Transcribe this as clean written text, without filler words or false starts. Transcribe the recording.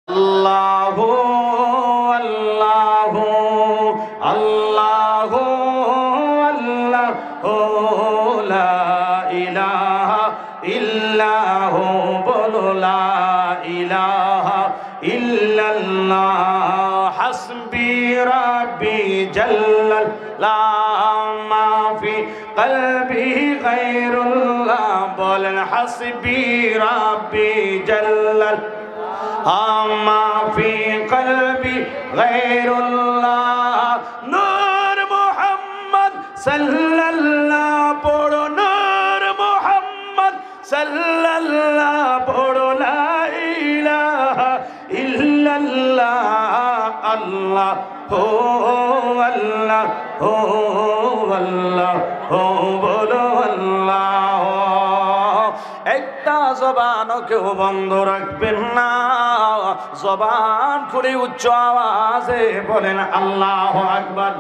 আল্লাহু আল্লাহু আল্লাহু আল্লাহু লা ইলাহা ইল্লাহু বলো লা ইলাহা ইল্লাল্লাহ হাসবি রাব্বি জাল্লাল্লাহ মা ফি কলবি গায়রুল্লাহ বলেন হাসবি রাব্বি জাল্লাল্লাহ ما في قلبي غير الله نور محمد صلى الله پڑھو نور محمد صلى الله پڑھو لا إله إلا الله الله هو الله هو الله هو بولو الله একটা জবানও কেউ বন্ধ রাখবেন না জবান খুলে উচ্চ আওয়াজে বলেন আল্লাহু আকবার।